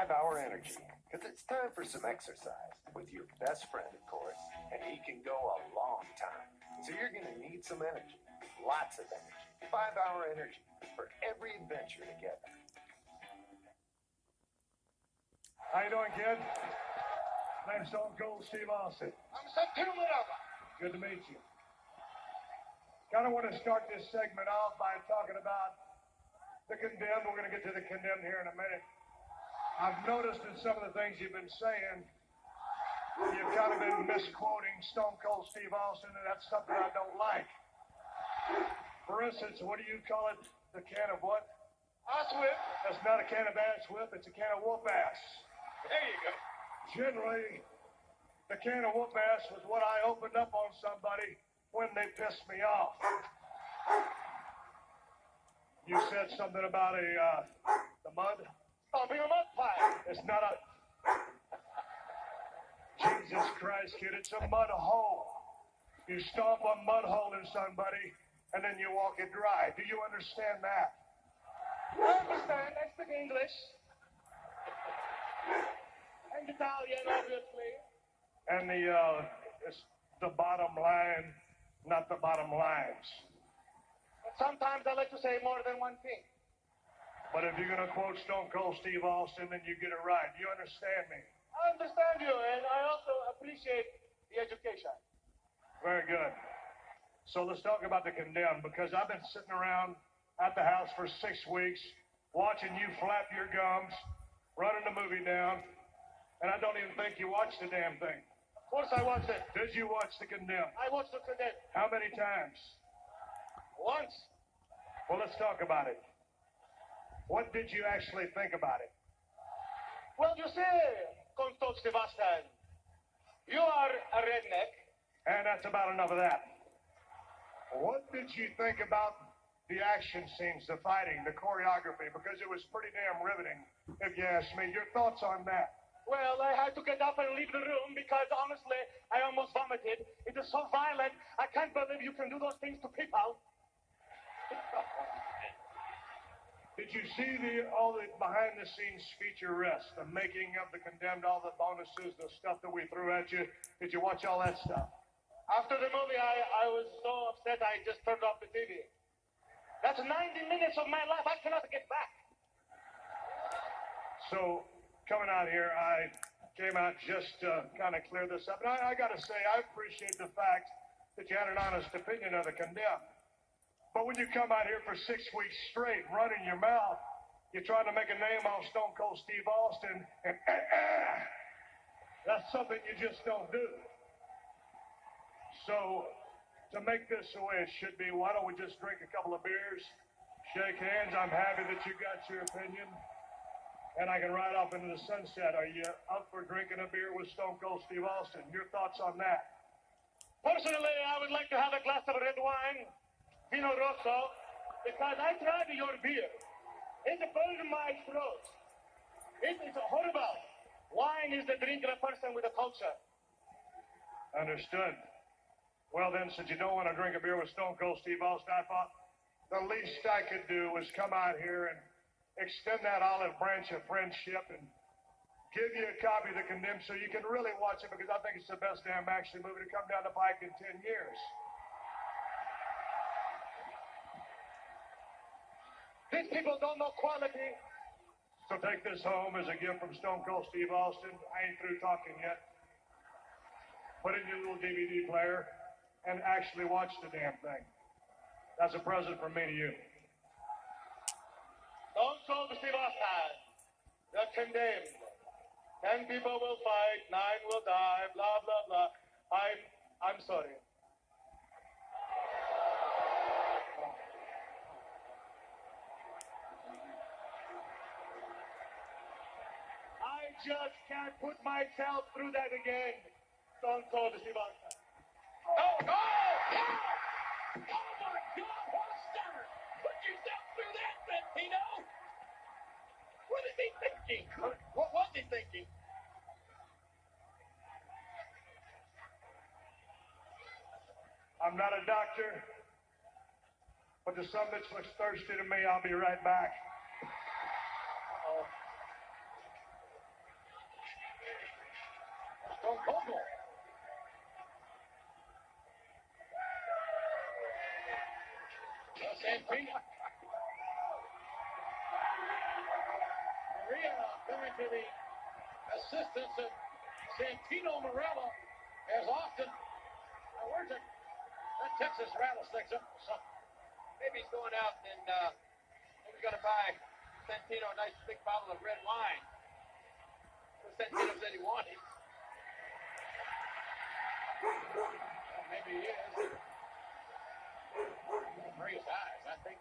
5-hour energy. Because it's time for some exercise with your best friend, of course. And he can go a long time. So you're going to need some energy. Lots of energy. 5-hour energy for every adventure together. How you doing, kid? Name's Stone Cold Steve Austin. I'm Santino. Good to meet you. Kind of want to start this segment off by talking about the Condemned. We're going to get to the Condemned here in a minute. I've noticed in some of the things you've been saying, you've kind of been misquoting Stone Cold Steve Austin, and that's something I don't like. For instance, what do you call it? The can of what? Ass whip. That's not a can of ass whip, it's a can of whoop ass. There you go. Generally, the can of whoop ass was what I opened up on somebody when they pissed me off. You said something about the mud? Stomping a mud pie. It's not a... Jesus Christ, kid, it's a mud hole. You stomp a mud hole in somebody, and then you walk it dry. Do you understand that? I understand. I speak English. And Italian, obviously. And it's the bottom line, not the bottom lines. But sometimes I like to say more than one thing. But if you're going to quote Stone Cold Steve Austin, then you get it right. You understand me? I understand you, and I also appreciate the education. Very good. So let's talk about the Condemned, because I've been sitting around at the house for 6 weeks watching you flap your gums, running the movie down, and I don't even think you watched the damn thing. Of course I watched it. Did you watch the Condemned? I watched the Condemned. How many times? Once. Well, let's talk about it. What did you actually think about it? Well, you see, Constable Sebastian, you are a redneck. And that's about enough of that. What did you think about the action scenes, the fighting, the choreography? Because it was pretty damn riveting, if you ask me. Your thoughts on that? Well, I had to get up and leave the room because, honestly, I almost vomited. It is so violent. I can't believe you can do those things to people. Did you see all the behind-the-scenes featurettes, the making of the Condemned, all the bonuses, the stuff that we threw at you? Did you watch all that stuff? After the movie, I was so upset I just turned off the TV. That's 90 minutes of my life I cannot get back. So, coming out here, I came out just to kind of clear this up. And I got to say, I appreciate the fact that you had an honest opinion of the Condemned. But when you come out here for 6 weeks straight, running your mouth, you're trying to make a name off Stone Cold Steve Austin, and that's something you just don't do. So, to make this the way it should be, why don't we just drink a couple of beers, shake hands? I'm happy that you got your opinion, and I can ride off into the sunset. Are you up for drinking a beer with Stone Cold Steve Austin? Your thoughts on that? Personally, I would like to have a glass of red wine, Vino Rosso, because I tried your beer. It burned my throat. It is horrible. Wine is the drink of a person with a culture. Understood. Well then, since you don't want to drink a beer with Stone Cold Steve Austin, I thought the least I could do was come out here and extend that olive branch of friendship and give you a copy of The Condemned so you can really watch it, because I think it's the best damn action movie to come down the pike in 10 years. These people don't know quality. So take this home as a gift from Stone Cold Steve Austin. I ain't through talking yet. Put it in your little DVD player and actually watch the damn thing. That's a present from me to you. Don't Cold Steve Austin. The Condemned. 10 people will fight, 9 will die, blah, blah, blah. I'm sorry. I just can't put myself through that again. Stone Cold Steve Austin. Oh, no! Oh, my God, what a stunner! Put yourself through that, Santino! What is he thinking? What was he thinking? I'm not a doctor, but the son bitch looks thirsty to me. I'll be right back. from Vogel. Santino. Maria coming to the assistance of Santino Marella as Austin. Now where's that Texas rattlesnake? Maybe he's going out and maybe going to buy Santino a nice big bottle of red wine. What Santino said he wanted. Well, maybe he is. Maria's eyes, I think.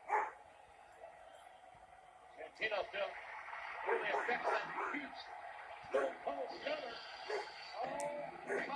Santino still really affects that huge Stone Cold Stunner. Oh, my